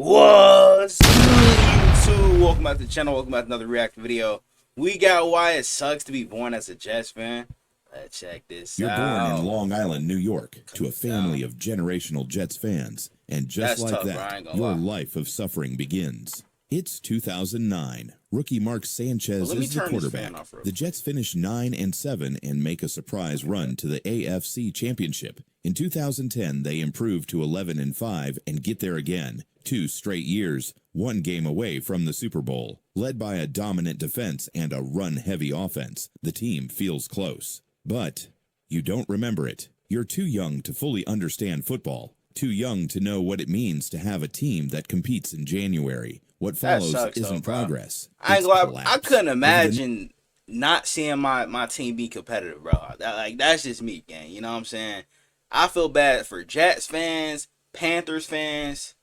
What's good, YouTube? Welcome back to the channel. Welcome back to another reaction video. We got why it sucks to be born as a Jets fan. Let's check this You're out. born in Long Island, New York, to a family of generational Jets fans, and just That's like tough, bro. I that, ain't gonna your lie. life of suffering begins. It's 2009. Rookie Mark Sanchez Well, let me is the turn this quarterback. fan off real The quick. Jets finish 9-7 and make a surprise run to the AFC Championship. In 2010, they improve to 11-5 and get there again. 2 straight years, 1 game away from the Super Bowl. Led by a dominant defense and a run-heavy offense, the team feels close. But you don't remember it. You're too young to fully understand football. Too young to know what it means to have a team that competes in January. What That follows sucks, isn't though, bro. progress. I ain't It's gonna lie, collapse. I couldn't imagine not seeing my team be competitive, bro. That's just me, gang. You know what I'm saying? I feel bad for Jets fans, Panthers fans,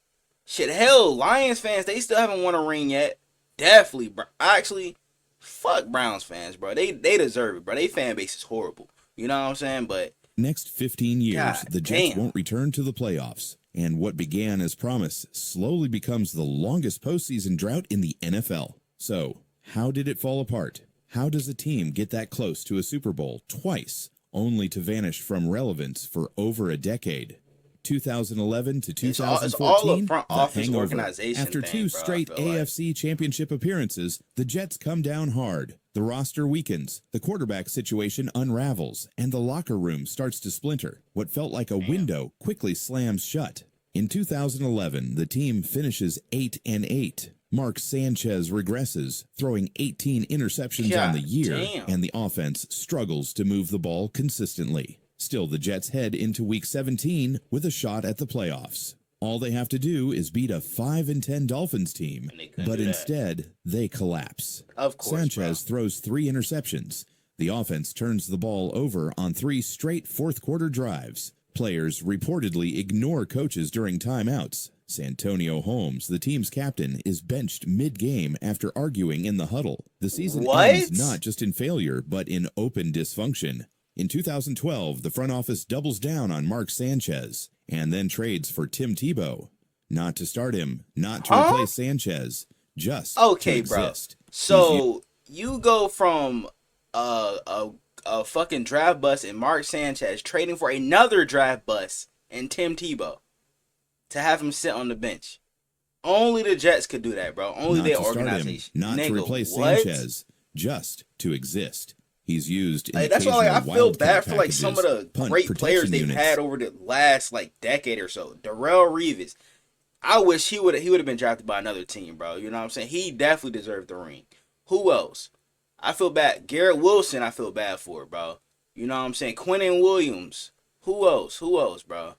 shit, hell, Lions fans. They still haven't won a ring yet. Definitely, bro. Actually, fuck Browns fans, bro. They deserve it, bro. They fan base is horrible. You know what I'm saying? But Next 15 years, God the Jets damn. won't return to the playoffs. And what began as promise slowly becomes the longest postseason drought in the NFL. So, how did it fall apart? How does a team get that close to a Super Bowl twice, only to vanish from relevance for over a decade? 2011 to It's all 2014, a front the office hangover. organization After thing, 2 bro, I straight feel like. AFC championship appearances, the Jets come down hard. The roster weakens, the quarterback situation unravels, and the locker room starts to splinter. What felt like a window quickly slams shut. In 2011, the team finishes 8-8. Mark Sanchez regresses, throwing 18 interceptions on the God year, damn. and the offense struggles to move the ball consistently. Still, the Jets head into Week 17 with a shot at the playoffs. All they have to do is beat a 5-10 Dolphins team, And they couldn't but do that. instead, they collapse. Of course, Sanchez throws 3 interceptions. The offense turns the ball over on 3 straight fourth-quarter drives. Players reportedly ignore coaches during timeouts. Santonio Holmes, the team's captain, is benched mid-game after arguing in the huddle. The season What? ends not just in failure, but in open dysfunction. In 2012, the front office doubles down on Mark Sanchez and then trades for Tim Tebow. Not to start him, not to replace Sanchez, just Okay, to bro. exist. So you go from a fucking draft bust in Mark Sanchez trading for another draft bust in Tim Tebow to have him sit on the bench. Only the Jets could do that, bro. Only Not their to start him, organization. not Nigga, to replace what? Sanchez, just to exist. He's used in Like, that's why I feel occasional bad for wildcat like some of the packages, punt great protection players they've units. had over the last like decade or so. Darrell Reeves. I wish he would have been drafted by another team, bro. You know what I'm saying? He definitely deserved the ring. Who else? I feel bad. Garrett Wilson, I feel bad for, bro. You know what I'm saying? Quinnen Williams. Who else? Who else, bro?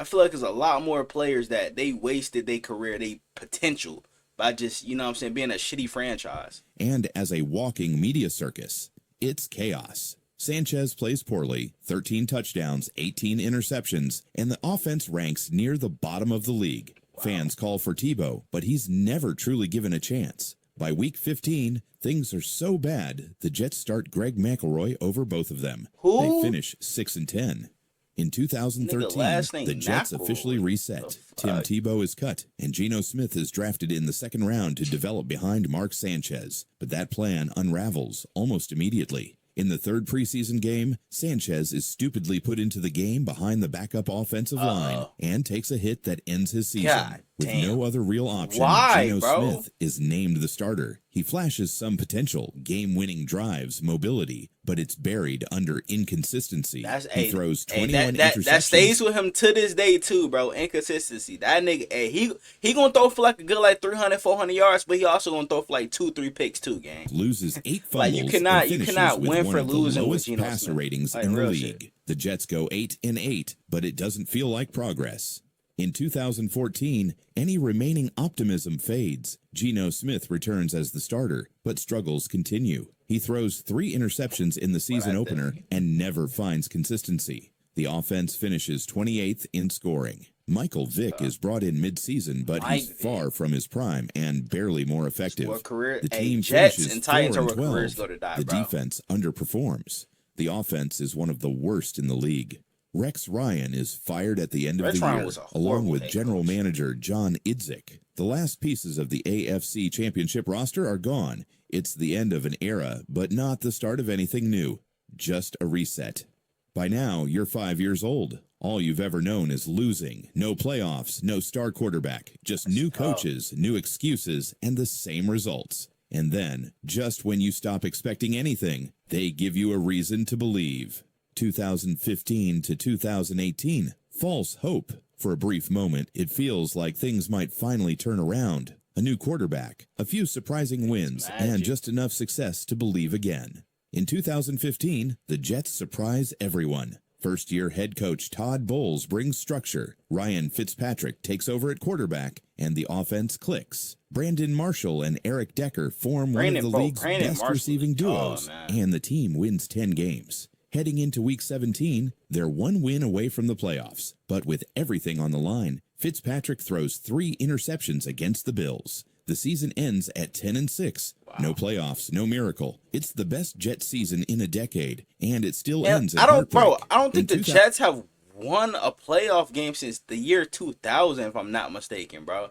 I feel like there's a lot more players that they wasted their career, their potential by just, you know what I'm saying, being a shitty franchise. And as a walking media circus, it's chaos. Sanchez plays poorly, 13 touchdowns, 18 interceptions, and the offense ranks near the bottom of the league. Fans call for Tebow, but he's never truly given a chance. By week 15, things are so bad, the Jets start Greg McElroy over both of them. Who? They finish 6-10. In 2013, Nigga, last name the Jets McElroy. officially reset. The Tim fuck? Tebow is cut, and Geno Smith is drafted in the second round to develop behind Mark Sanchez. But that plan unravels almost immediately. In the third preseason game, Sanchez is stupidly put into the game behind the backup offensive line and takes a hit that ends his season. God With damn. no other real option, Why, Geno bro? Smith is named the starter. He flashes some potential, game-winning drives, mobility, but it's buried under inconsistency. He throws 21 interceptions. That stays with him to this day too, bro. Inconsistency. That nigga, he gonna throw for like a good like 300, 400 yards, but he also gonna throw for like 2-3 picks too, gang. Loses 8 fumbles. Like, you and finishes cannot with win one for of the losing with lowest Geno passer Smith. ratings Like, in the real league. shit. The Jets go 8-8, but it doesn't feel like progress. In 2014, any remaining optimism fades. Geno Smith returns as the starter, but struggles continue. He throws 3 interceptions in the season opener and never finds consistency. The offense finishes 28th in scoring. Michael Vick is brought in mid-season, but he's far from his prime and barely more effective. The team Jets finishes and Titans are where 4-12. careers go to die, The bro. defense underperforms. The offense is one of the worst in the league. Rex Ryan is fired at the end of Rex the Ryan year, was a along horrible with head general coach. manager John Idzik. The last pieces of the AFC Championship roster are gone. It's the end of an era, but not the start of anything new. Just a reset. By now, you're 5 years old. All you've ever known is losing. No playoffs, no star quarterback, just new coaches, new excuses, and the same results. And then, just when you stop expecting anything, they give you a reason to believe. 2015 to 2018, false hope. For a brief moment, it feels like things might finally turn around. A new quarterback, a few surprising wins, and just enough success to believe again. In 2015, the Jets surprise everyone. First-year head coach Todd Bowles brings structure. Ryan Fitzpatrick takes over at quarterback, and the offense clicks. Brandon Marshall and Eric Decker form one of the league's best receiving duos, and the team wins 10 games. Heading into Week 17, they're one win away from the playoffs. But with everything on the line, Fitzpatrick throws 3 interceptions against the Bills. The season ends at 10-6. Wow. No playoffs, no miracle. It's the best Jets season in a decade, and it still ends at heartbreak. I don't think the Jets have won a playoff game since the year 2000, if I'm not mistaken, bro.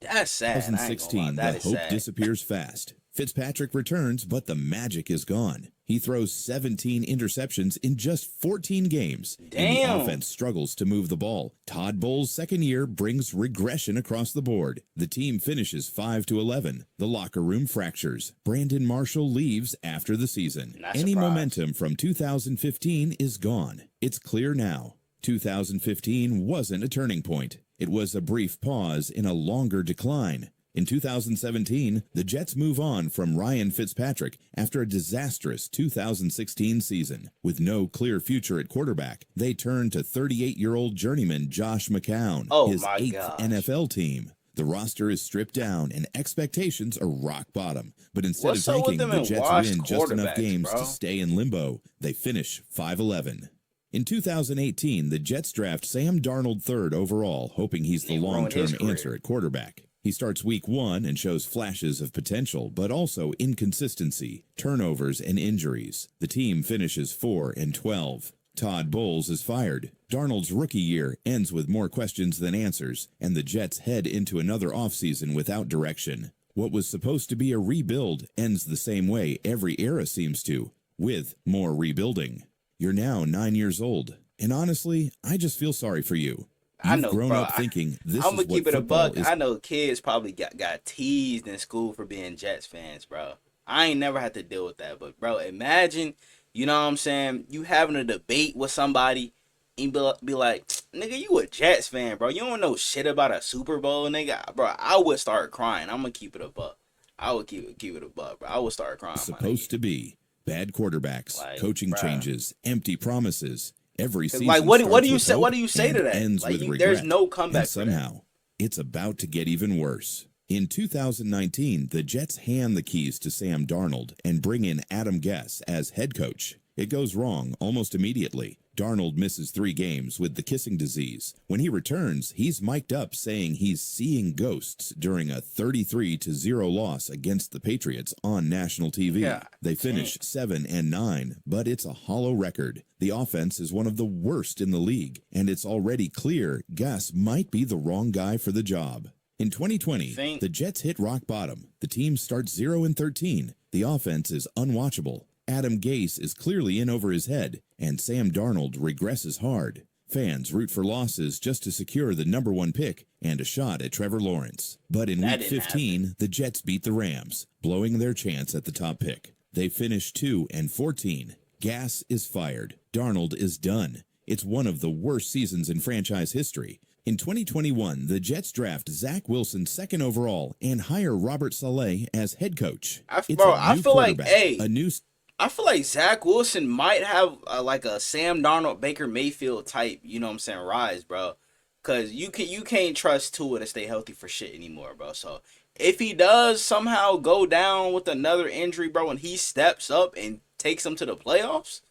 That's sad. 2016, the hope disappears fast. Fitzpatrick returns, but the magic is gone. He throws 17 interceptions in just 14 games, and the offense struggles to move the ball. Todd Bowles' second year brings regression across the board. The team finishes 5-11. The locker room fractures. Brandon Marshall leaves after the season. Any momentum from 2015 is gone. It's clear now. 2015 wasn't a turning point. It was a brief pause in a longer decline. In 2017, the Jets move on from Ryan Fitzpatrick after a disastrous 2016 season. With no clear future at quarterback, they turn to 38-year-old journeyman Josh McCown, his 8th NFL team. The roster is stripped down and expectations are rock bottom. But instead of tanking, the Jets win just enough games to stay in limbo. They finish 5-11. In 2018, the Jets draft Sam Darnold 3rd overall, hoping he's the long-term answer at quarterback. He starts week 1 and shows flashes of potential, but also inconsistency, turnovers, and injuries. The team finishes 4-12. Todd Bowles is fired. Darnold's rookie year ends with more questions than answers, and the Jets head into another offseason without direction. What was supposed to be a rebuild ends the same way every era seems to, with more rebuilding. You're now 9 years old, and honestly, I just feel sorry for you. You've grown up thinking this I'm is gonna keep what it a buck. is. I know kids probably got teased in school for being Jets fans, bro. I ain't never had to deal with that, but bro, imagine, you know what I'm saying, you having a debate with somebody and be like, nigga, you a Jets fan, bro. You don't know shit about a Super Bowl, nigga. Bro, I would start crying. I'm gonna keep it a buck. I would keep it a buck, bro. I would start crying. Supposed to be bad quarterbacks, coaching changes, empty promises. Every season like what do you say? hope what do you say to that? Ends with regret. There's no comeback. And somehow, it's about to get even worse. In 2019, the Jets hand the keys to Sam Darnold and bring in Adam Gase as head coach. It goes wrong almost immediately. Darnold misses 3 games with the kissing disease. When he returns, he's mic'd up saying he's seeing ghosts during a 33-0 loss against the Patriots on national TV. Yeah, they finish 7-9, but it's a hollow record. The offense is one of the worst in the league, and it's already clear Gus might be the wrong guy for the job. In 2020, the Jets hit rock bottom. The team starts 0-13. The offense is unwatchable. Adam Gase is clearly in over his head, and Sam Darnold regresses hard. Fans root for losses just to secure the number 1 pick and a shot at Trevor Lawrence. But in Week 15, the Jets beat the Rams, blowing their chance at the top pick. They finish 2-14. Gas is fired. Darnold is done. It's one of the worst seasons in franchise history. In 2021, the Jets draft Zach Wilson 2nd overall and hire Robert Saleh as head coach. I feel like Zach Wilson might have like a Sam Darnold, Baker Mayfield type, you know what I'm saying, rise, bro. Because you can't trust Tua to stay healthy for shit anymore, bro. So if he does somehow go down with another injury, bro, and he steps up and takes them to the playoffs,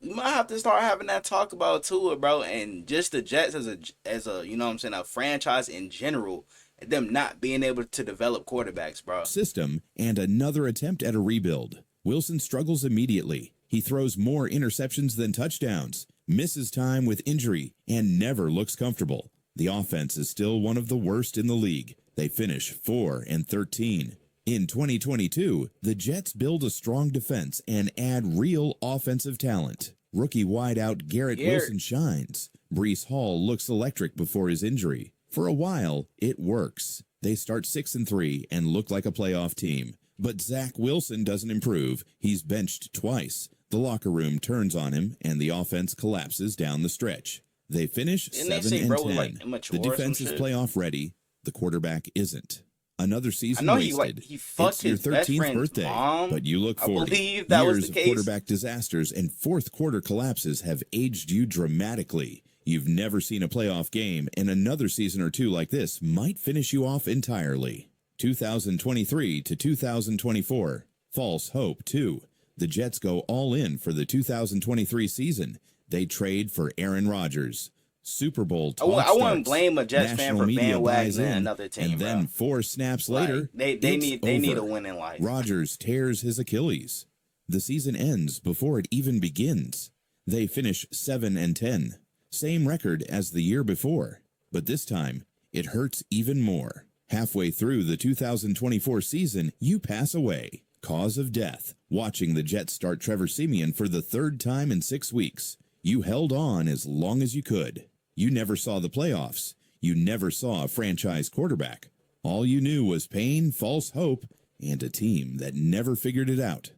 we might have to start having that talk about Tua, bro, and just the Jets as a you know what I'm saying, a franchise in general, and them not being able to develop quarterbacks, bro. System and another attempt at a rebuild. Wilson struggles immediately. He throws more interceptions than touchdowns. misses time with injury, and never looks comfortable. The offense is still one of the worst in the league. They finish 4-13. In 2022, the Jets build a strong defense and add real offensive talent. Rookie wideout Garrett Wilson shines. Breece Hall looks electric before his injury. For a while, it works. They start 6-3 and look like a playoff team. But Zach Wilson doesn't improve. He's benched twice. The locker room turns on him, and the offense collapses down the stretch. They finish 7-10. The defense is playoff ready. The quarterback isn't. Another season wasted. He fucked his best friend's birthday, mom. but you look 40. I believe that was the Years case. of quarterback disasters and fourth quarter collapses have aged you dramatically. You've never seen a playoff game, and another season or two like this might finish you off entirely. 2023 to 2024. False hope, too. The Jets go all in for the 2023 season. They trade for Aaron Rodgers. Super Bowl talk I wouldn't starts. blame a Jets National fan for media buys bandwagoning in, another team, and then bro. 4 snaps later, they need a win in life. Rodgers tears his Achilles. The season ends before it even begins. They finish 7-10, same record as the year before, but this time it hurts even more. Halfway through the 2024 season, you pass away. Cause of death. Watching the Jets start Trevor Siemian for the 3rd time in 6 weeks. You held on as long as you could. You never saw the playoffs. You never saw a franchise quarterback. All you knew was pain, false hope, and a team that never figured it out.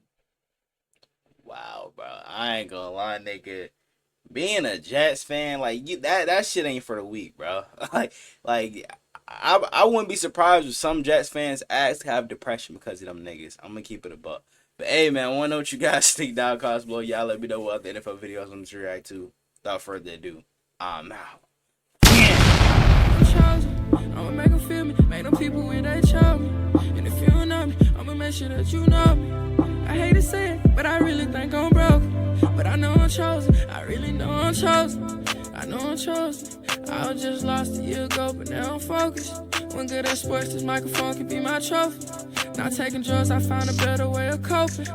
Wow, bro. I ain't gonna lie, nigga. Being a Jets fan, like that shit ain't for the weak, bro. I wouldn't be surprised if some Jets fans have depression because of them niggas. I'm gonna keep it a buck. But hey, man, I wanna know what you guys think down comments below. Y'all let me know what other NFL videos I'm gonna react to. Without further ado, I'm out. I'ma make them feel me, make them people when they show me. And if you don't know me, I'ma make sure that you know me. I hate to say it, but I really think I'm broke. But I know I'm chosen, I really know I'm chosen. I know I'm chosen. I was just lost a year ago, but now I'm focused. When good at sports, this microphone can be my trophy. Not taking drugs, I found a better way of coping.